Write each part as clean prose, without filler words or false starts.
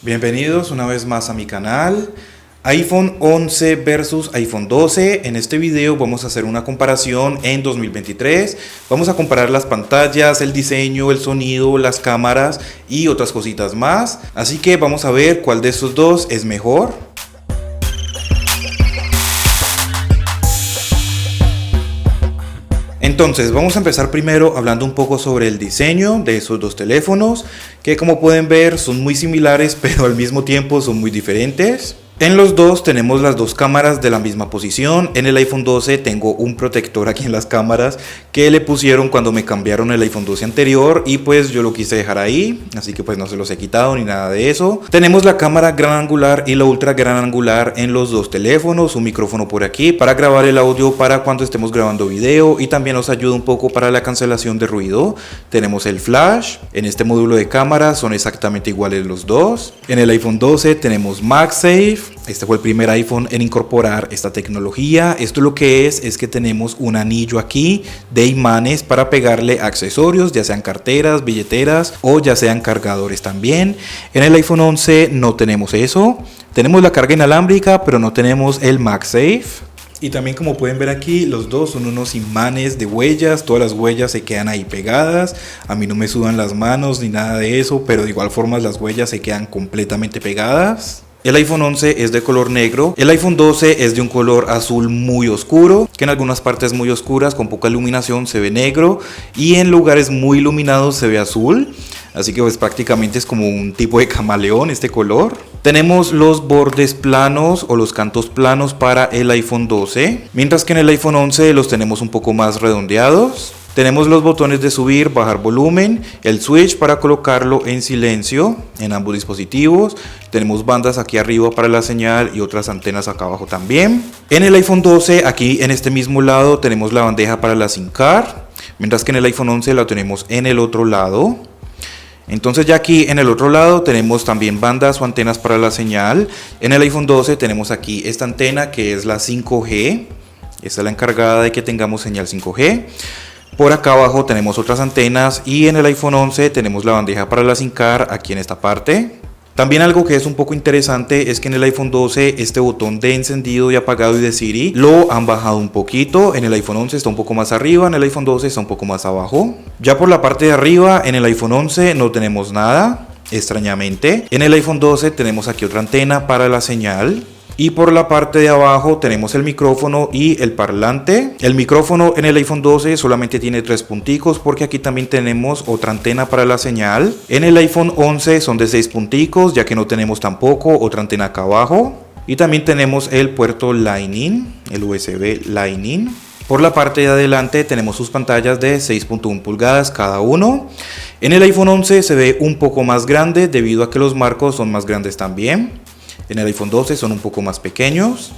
Bienvenidos una vez más a mi canal. iPhone 11 versus iPhone 12. En este video vamos a hacer una comparación en 2023. Vamos a comparar las pantallas, el diseño, el sonido, las cámaras y otras cositas más. Así que vamos a ver cuál de estos dos es mejor. Entonces vamos a empezar primero hablando un poco sobre el diseño de esos dos teléfonos, que como pueden ver son muy similares pero al mismo tiempo son muy diferentes. En los dos tenemos las dos cámaras de la misma posición. En el iPhone 12 tengo un protector aquí en las cámaras que le pusieron cuando me cambiaron el iPhone 12 anterior y pues yo lo quise dejar ahí, así que pues no se los he quitado ni nada de eso. Tenemos la cámara gran angular y la ultra gran angular en los dos teléfonos, un micrófono por aquí para grabar el audio para cuando estemos grabando video y también nos ayuda un poco para la cancelación de ruido. Tenemos el flash, en este módulo de cámara son exactamente iguales los dos. En el iPhone 12 tenemos MagSafe. Este fue el primer iPhone en incorporar esta tecnología. Esto lo que es que tenemos un anillo aquí de imanes para pegarle accesorios, ya sean carteras, billeteras o ya sean cargadores también. En el iPhone 11 no tenemos eso. Tenemos la carga inalámbrica, pero no tenemos el MagSafe. Y también, como pueden ver aquí, los dos son unos imanes de huellas. Todas las huellas se quedan ahí pegadas. A mí no me sudan las manos ni nada de eso, pero de igual forma las huellas se quedan completamente pegadas. El iPhone 11 es de color negro, el iPhone 12 es de un color azul muy oscuro, que en algunas partes muy oscuras con poca iluminación se ve negro y en lugares muy iluminados se ve azul, así que pues prácticamente es como un tipo de camaleón este color. Tenemos los bordes planos o los cantos planos para el iPhone 12, mientras que en el iPhone 11 los tenemos un poco más redondeados. Tenemos los botones de subir, bajar volumen, el switch para colocarlo en silencio en ambos dispositivos. Tenemos bandas aquí arriba para la señal y otras antenas acá abajo también. En el iPhone 12, aquí en este mismo lado, tenemos la bandeja para la SIM card, mientras que en el iPhone 11 la tenemos en el otro lado. Entonces ya aquí en el otro lado tenemos también bandas o antenas para la señal. En el iPhone 12 tenemos aquí esta antena que es la 5G. Esta es la encargada de que tengamos señal 5G. Por acá abajo tenemos otras antenas y en el iPhone 11 tenemos la bandeja para la SIM card aquí en esta parte. También algo que es un poco interesante es que en el iPhone 12 este botón de encendido y apagado y de Siri lo han bajado un poquito. En el iPhone 11 está un poco más arriba, en el iPhone 12 está un poco más abajo. Ya por la parte de arriba en el iPhone 11 no tenemos nada, extrañamente. En el iPhone 12 tenemos aquí otra antena para la señal. Y por la parte de abajo tenemos el micrófono y el parlante. El micrófono en el iPhone 12 solamente tiene 3 punticos porque aquí también tenemos otra antena para la señal. En el iPhone 11 son de 6 punticos ya que no tenemos tampoco otra antena acá abajo. Y también tenemos el puerto Lightning, el USB Lightning. Por la parte de adelante tenemos sus pantallas de 6.1 pulgadas cada uno. En el iPhone 11 se ve un poco más grande debido a que los marcos son más grandes también. En el iPhone 12 son un poco más pequeños.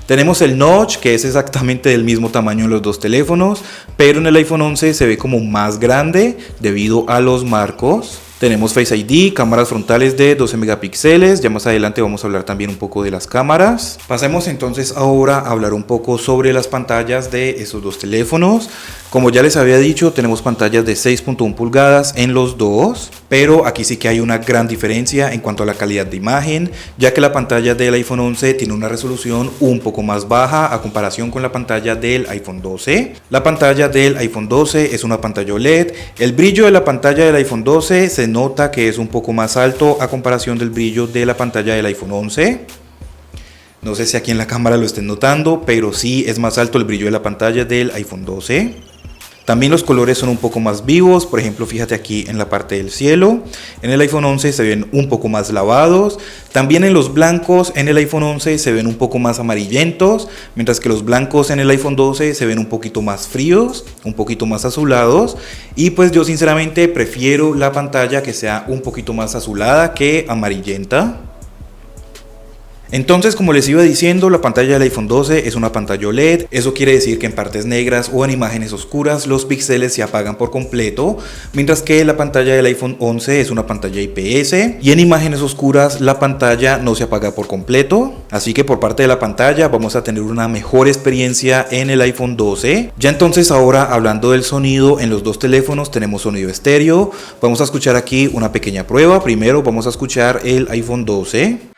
Tenemos el notch, que es exactamente del mismo tamaño en los dos teléfonos, pero en el iPhone 11 se ve como más grande debido a los marcos. Tenemos Face ID, cámaras frontales de 12 megapíxeles, ya más adelante vamos a hablar también un poco de las cámaras. Pasemos entonces ahora a hablar un poco sobre las pantallas de esos dos teléfonos. Como ya les había dicho, tenemos pantallas de 6.1 pulgadas en los dos, pero aquí sí que hay una gran diferencia en cuanto a la calidad de imagen, ya que la pantalla del iPhone 11 tiene una resolución un poco más baja a comparación con la pantalla del iPhone 12. La pantalla del iPhone 12 es una pantalla OLED, el brillo de la pantalla del iPhone 12 se nota que es un poco más alto a comparación del brillo de la pantalla del iPhone 11. No sé si aquí en la cámara lo estén notando, pero sí es más alto el brillo de la pantalla del iPhone 12. También los colores son un poco más vivos, por ejemplo fíjate aquí en la parte del cielo. En el iPhone 11 se ven un poco más lavados. También en los blancos en el iPhone 11 se ven un poco más amarillentos, mientras que los blancos en el iPhone 12 se ven un poquito más fríos, un poquito más azulados. Y pues yo sinceramente prefiero la pantalla que sea un poquito más azulada que amarillenta. Entonces, como les iba diciendo, la pantalla del iPhone 12 es una pantalla OLED. Eso quiere decir que en partes negras o en imágenes oscuras los píxeles se apagan por completo, mientras que la pantalla del iPhone 11 es una pantalla IPS y en imágenes oscuras la pantalla no se apaga por completo. Así que por parte de la pantalla vamos a tener una mejor experiencia en el iPhone 12. Ya entonces, ahora hablando del sonido, en los dos teléfonos tenemos sonido estéreo. Vamos a escuchar aquí una pequeña prueba. Primero vamos a escuchar el iPhone 12.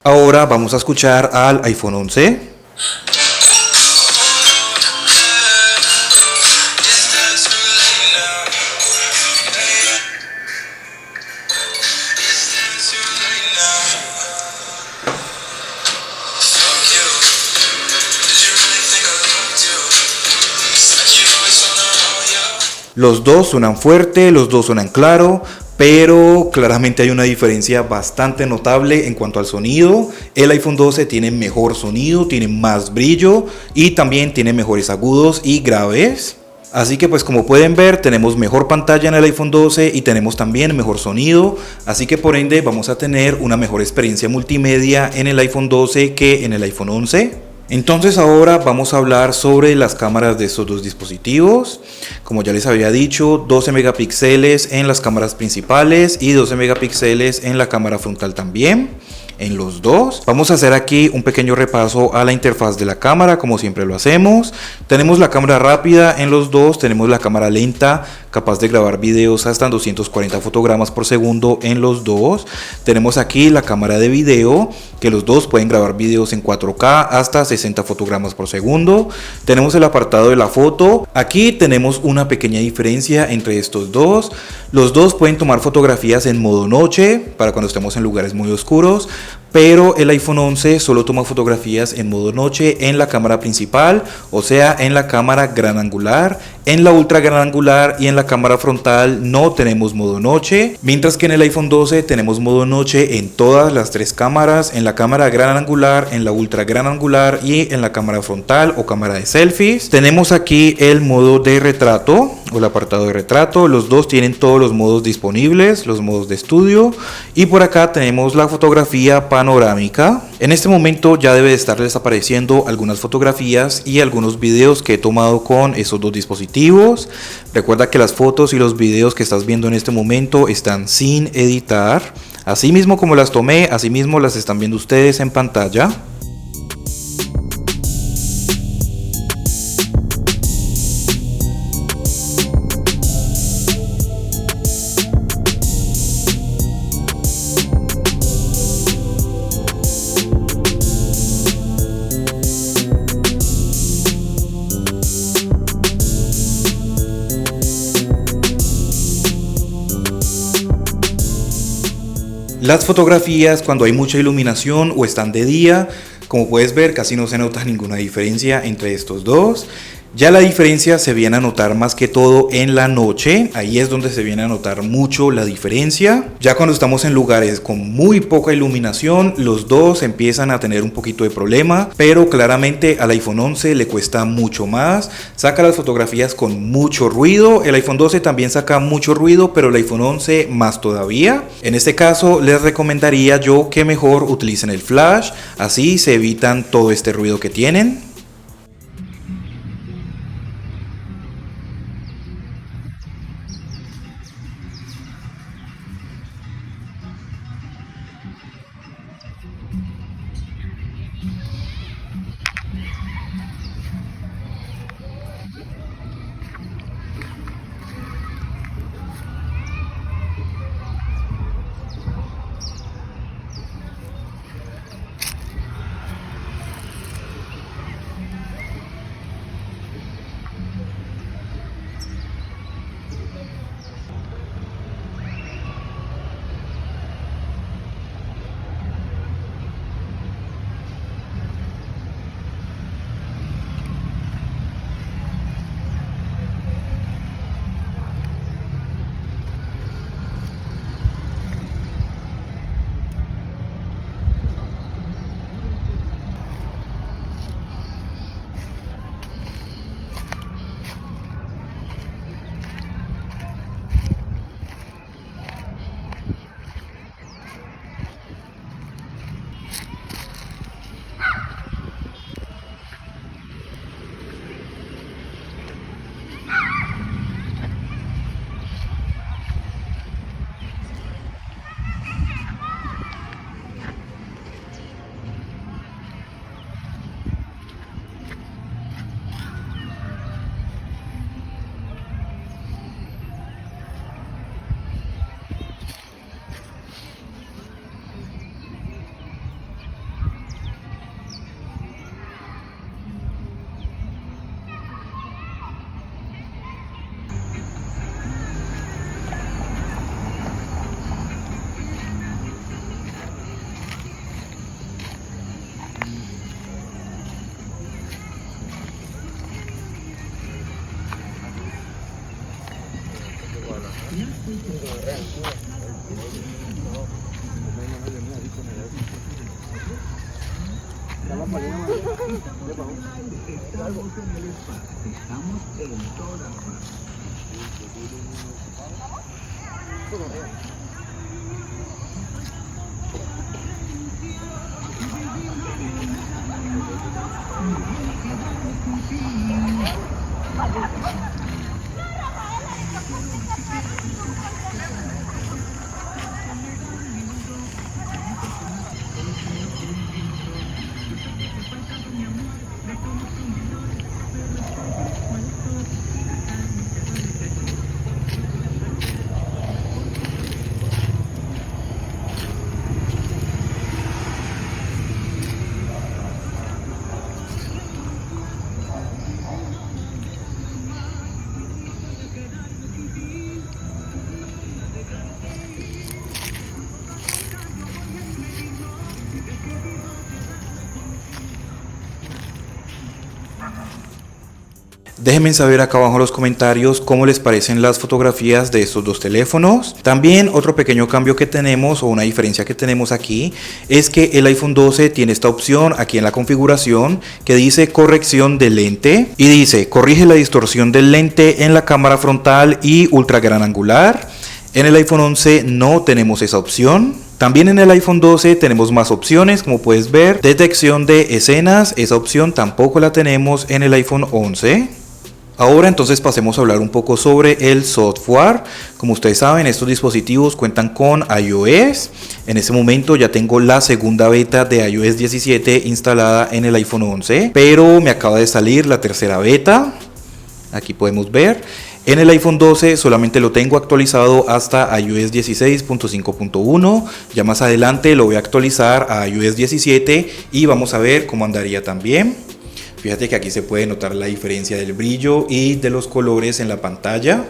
Ahora vamos a escuchar al iPhone 11. Los dos suenan fuerte, los dos suenan claro, pero claramente hay una diferencia bastante notable en cuanto al sonido. El iPhone 12 tiene mejor sonido, tiene más brillo y también tiene mejores agudos y graves. Así que pues como pueden ver, tenemos mejor pantalla en el iPhone 12 y tenemos también mejor sonido. Así que por ende vamos a tener una mejor experiencia multimedia en el iPhone 12 que en el iPhone 11. Entonces ahora vamos a hablar sobre las cámaras de estos dos dispositivos. Como ya les había dicho, 12 megapíxeles en las cámaras principales y 12 megapíxeles en la cámara frontal también. En los dos vamos a hacer aquí un pequeño repaso a la interfaz de la cámara, como siempre lo hacemos. Tenemos la cámara rápida en los dos, tenemos la cámara lenta capaz de grabar videos hasta 240 fotogramas por segundo en los dos. Tenemos aquí la cámara de video, que los dos pueden grabar videos en 4K hasta 60 fotogramas por segundo. Tenemos el apartado de la foto. Aquí tenemos una pequeña diferencia entre estos dos. Los dos pueden tomar fotografías en modo noche para cuando estemos en lugares muy oscuros, pero el iPhone 11 solo toma fotografías en modo noche en la cámara principal, o sea, en la cámara gran angular. En la ultra gran angular y en la cámara frontal no tenemos modo noche, mientras que en el iPhone 12 tenemos modo noche en todas las tres cámaras, en la cámara gran angular, en la ultra gran angular y en la cámara frontal o cámara de selfies. Tenemos aquí el modo de retrato o el apartado de retrato. Los dos tienen todos los modos disponibles, los modos de estudio, y por acá tenemos la fotografía panorámica. En este momento ya debe de estarles apareciendo algunas fotografías y algunos videos que he tomado con esos dos dispositivos. Recuerda que las fotos y los videos que estás viendo en este momento están sin editar. Así mismo como las tomé, así mismo las están viendo ustedes en pantalla. Las fotografías, cuando hay mucha iluminación o están de día, como puedes ver, casi no se nota ninguna diferencia entre estos dos. Ya la diferencia se viene a notar más que todo en la noche. Ahí es donde se viene a notar mucho la diferencia. Ya cuando estamos en lugares con muy poca iluminación, los dos empiezan a tener un poquito de problema, pero claramente al iPhone 11 le cuesta mucho más. Saca las fotografías con mucho ruido. El iPhone 12 también saca mucho ruido, pero el iPhone 11 más todavía. En este caso les recomendaría yo que mejor utilicen el flash, así se evitan todo este ruido que tienen. Déjenme saber acá abajo en los comentarios cómo les parecen las fotografías de estos dos teléfonos. También otro pequeño cambio que tenemos o una diferencia que tenemos aquí es que el iPhone 12 tiene esta opción aquí en la configuración que dice corrección de lente y dice corrige la distorsión del lente en la cámara frontal y ultra gran angular. En el iPhone 11 no tenemos esa opción. También en el iPhone 12 tenemos más opciones, como puedes ver, detección de escenas, esa opción tampoco la tenemos en el iPhone 11. Ahora entonces pasemos a hablar un poco sobre el software. Como ustedes saben, estos dispositivos cuentan con iOS. En este momento ya tengo la segunda beta de iOS 17 instalada en el iPhone 11, pero me acaba de salir la tercera beta. Aquí podemos ver. En el iPhone 12 solamente lo tengo actualizado hasta iOS 16.5.1. Ya más adelante lo voy a actualizar a iOS 17 y vamos a ver cómo andaría también. Fíjate que aquí se puede notar la diferencia del brillo y de los colores en la pantalla.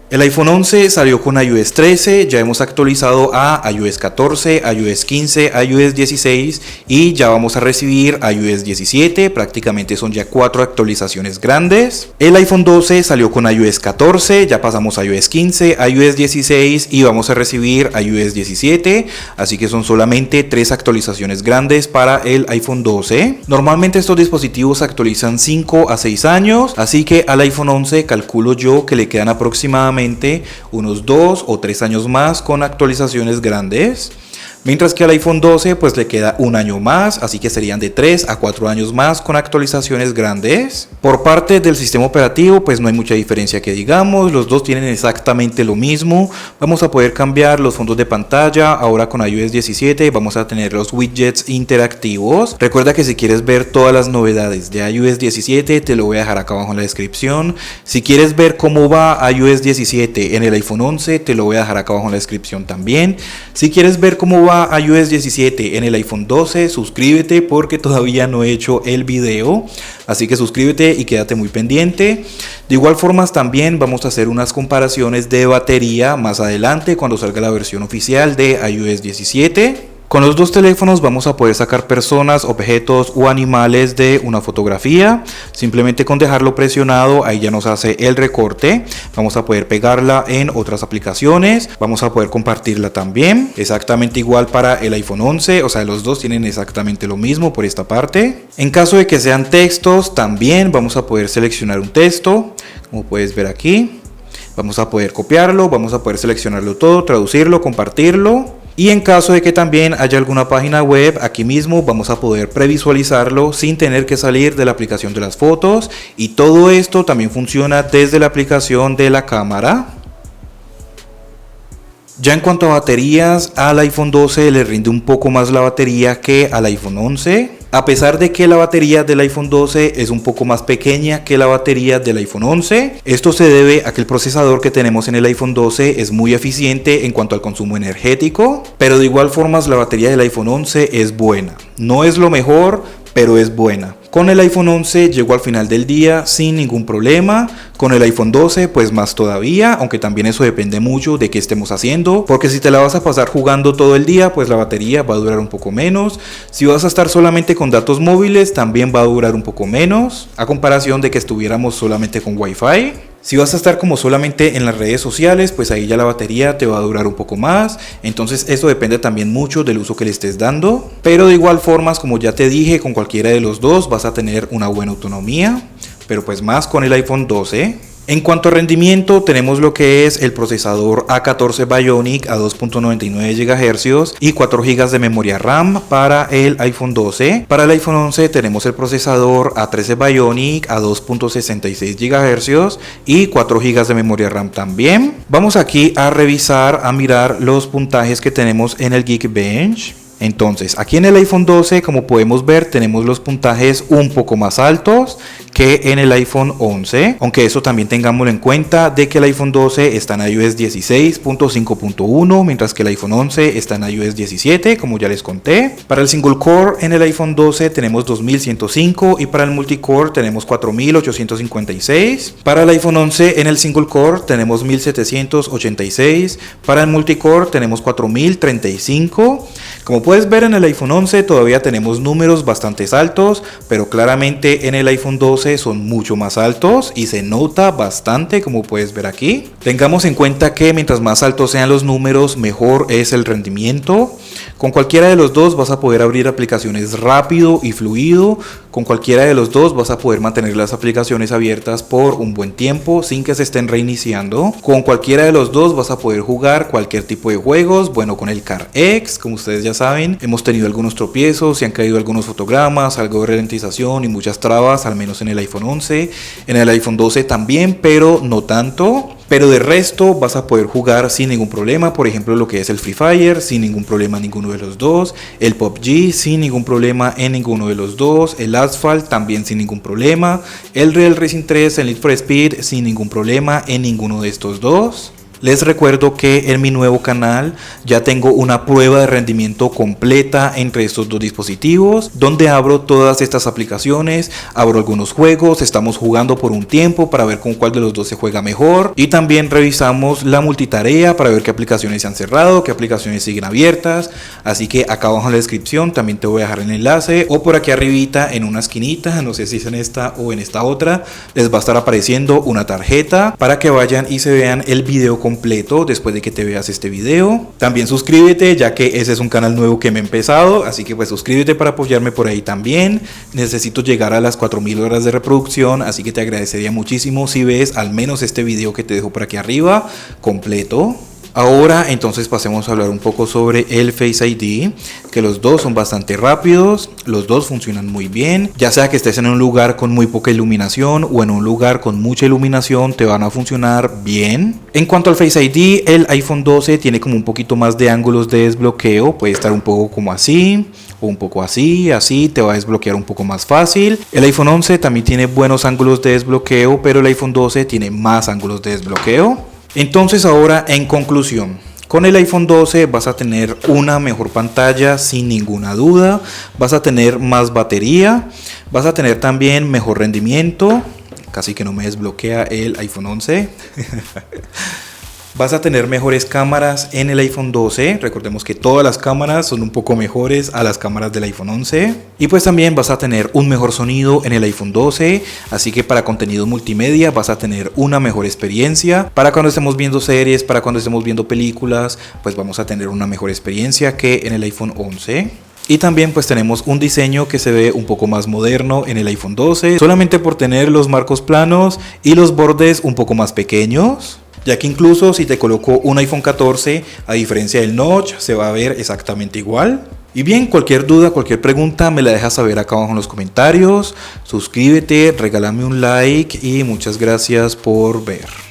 El iPhone 11 salió con iOS 13, ya hemos actualizado a iOS 14, iOS 15, iOS 16 y ya vamos a recibir iOS 17, prácticamente son ya 4 actualizaciones grandes. El iPhone 12 salió con iOS 14, ya pasamos a iOS 15, iOS 16 y vamos a recibir iOS 17, así que son solamente 3 actualizaciones grandes para el iPhone 12. Normalmente estos dispositivos se actualizan 5 a 6 años, así que al iPhone 11 calculo yo que le quedan aproximadamente unos 2 o 3 años más con actualizaciones grandes, mientras que al iPhone 12 pues le queda un año más, así que serían de 3 a 4 años más con actualizaciones grandes. Por parte del sistema operativo pues no hay mucha diferencia que digamos, los dos tienen exactamente lo mismo. Vamos a poder cambiar los fondos de pantalla, ahora con iOS 17 vamos a tener los widgets interactivos. Recuerda que si quieres ver todas las novedades de iOS 17 te lo voy a dejar acá abajo en la descripción. Si quieres ver cómo va iOS 17 en el iPhone 11 te lo voy a dejar acá abajo en la descripción también. Si quieres ver cómo va iOS 17 en el iPhone 12, suscríbete porque todavía no he hecho el video, así que suscríbete y quédate muy pendiente. De igual forma también vamos a hacer unas comparaciones de batería más adelante cuando salga la versión oficial de iOS 17. Con los dos teléfonos vamos a poder sacar personas, objetos o animales de una fotografía. Simplemente con dejarlo presionado, ahí ya nos hace el recorte. Vamos a poder pegarla en otras aplicaciones. Vamos a poder compartirla también. Exactamente igual para el iPhone 11. O sea, los dos tienen exactamente lo mismo por esta parte. En caso de que sean textos, también vamos a poder seleccionar un texto. Como puedes ver aquí. Vamos a poder copiarlo, vamos a poder seleccionarlo todo, traducirlo, compartirlo. Y en caso de que también haya alguna página web, aquí mismo vamos a poder previsualizarlo sin tener que salir de la aplicación de las fotos. Y todo esto también funciona desde la aplicación de la cámara. Ya en cuanto a baterías, al iPhone 12 le rinde un poco más la batería que al iPhone 11. A pesar de que la batería del iPhone 12 es un poco más pequeña que la batería del iPhone 11, esto se debe a que el procesador que tenemos en el iPhone 12 es muy eficiente en cuanto al consumo energético, pero de igual forma la batería del iPhone 11 es buena. No es lo mejor, pero es buena. Con el iPhone 11 llegó al final del día sin ningún problema. Con el iPhone 12 pues más todavía, aunque también eso depende mucho de qué estemos haciendo, porque si te la vas a pasar jugando todo el día pues la batería va a durar un poco menos. Si vas a estar solamente con datos móviles también va a durar un poco menos, a comparación de que estuviéramos solamente con Wi-Fi. Si vas a estar como solamente en las redes sociales, pues ahí ya la batería te va a durar un poco más. Entonces eso depende también mucho del uso que le estés dando. Pero de igual forma, como ya te dije, con cualquiera de los dos vas a tener una buena autonomía. Pero pues más con el iPhone 12. En cuanto a rendimiento, tenemos lo que es el procesador A14 Bionic a 2.99 GHz y 4 GB de memoria RAM para el iPhone 12. Para el iPhone 11 tenemos el procesador A13 Bionic a 2.66 GHz y 4 GB de memoria RAM también. Vamos aquí a revisar, a mirar los puntajes que tenemos en el Geekbench. Entonces, aquí en el iPhone 12, como podemos ver, tenemos los puntajes un poco más altos que en el iPhone 11, aunque eso también tengámoslo en cuenta de que el iPhone 12 está en iOS 16.5.1, mientras que el iPhone 11 está en iOS 17, como ya les conté. Para el single core en el iPhone 12 tenemos 2105 y para el multicore tenemos 4856. Para el iPhone 11 en el single core tenemos 1786, para el multicore tenemos 4035. Como puedes ver, en el iPhone 11 todavía tenemos números bastante altos, pero claramente en el iPhone 12 son mucho más altos y se nota bastante, como puedes ver aquí. Tengamos en cuenta que mientras más altos sean los números, mejor es el rendimiento. Con cualquiera de los dos vas a poder abrir aplicaciones rápido y fluido. Con cualquiera de los dos vas a poder mantener las aplicaciones abiertas por un buen tiempo sin que se estén reiniciando. Con cualquiera de los dos vas a poder jugar cualquier tipo de juegos. Bueno, con el CarX, como ustedes ya saben, hemos tenido algunos tropiezos, se han caído algunos fotogramas, algo de ralentización y muchas trabas, al menos en el iPhone 11. En el iPhone 12 también, pero no tanto. Pero de resto vas a poder jugar sin ningún problema, por ejemplo lo que es el Free Fire, sin ningún problema en ninguno de los dos, el PUBG sin ningún problema en ninguno de los dos, el Asphalt también sin ningún problema, el Real Racing 3, el Need for Speed sin ningún problema en ninguno de estos dos. Les recuerdo que en mi nuevo canal ya tengo una prueba de rendimiento completa entre estos dos dispositivos, donde abro todas estas aplicaciones, abro algunos juegos, estamos jugando por un tiempo para ver con cuál de los dos se juega mejor y también revisamos la multitarea para ver qué aplicaciones se han cerrado, qué aplicaciones siguen abiertas. Así que acá abajo en la descripción también te voy a dejar el enlace, o por aquí arribita en una esquinita, no sé si es en esta o en esta otra, les va a estar apareciendo una tarjeta para que vayan y se vean el video completo después de que te veas este video. También suscríbete, ya que ese es un canal nuevo que me he empezado, así que pues suscríbete para apoyarme por ahí también. Necesito llegar a las 4000 horas de reproducción, así que te agradecería muchísimo si ves al menos este video que te dejo por aquí arriba completo. Ahora entonces pasemos a hablar un poco sobre el Face ID, que los dos son bastante rápidos, los dos funcionan muy bien, ya sea que estés en un lugar con muy poca iluminación o en un lugar con mucha iluminación, te van a funcionar bien. En cuanto al Face ID, el iPhone 12 tiene como un poquito más de ángulos de desbloqueo, puede estar un poco como así, o un poco así, así te va a desbloquear un poco más fácil. El iPhone 11 también tiene buenos ángulos de desbloqueo, pero el iPhone 12 tiene más ángulos de desbloqueo. Entonces ahora, en conclusión, con el iPhone 12 vas a tener una mejor pantalla sin ninguna duda, vas a tener más batería, vas a tener también mejor rendimiento, casi que no me desbloquea el iPhone 11. Vas a tener mejores cámaras en el iPhone 12, recordemos que todas las cámaras son un poco mejores a las cámaras del iPhone 11. Y pues también vas a tener un mejor sonido en el iPhone 12, así que para contenido multimedia vas a tener una mejor experiencia. Para cuando estemos viendo series, para cuando estemos viendo películas, pues vamos a tener una mejor experiencia que en el iPhone 11. Y también pues tenemos un diseño que se ve un poco más moderno en el iPhone 12, solamente por tener los marcos planos y los bordes un poco más pequeños. Ya que incluso si te coloco un iPhone 14, a diferencia del notch, se va a ver exactamente igual. Y bien, cualquier duda, cualquier pregunta me la dejas saber acá abajo en los comentarios. Suscríbete, regálame un like y muchas gracias por ver.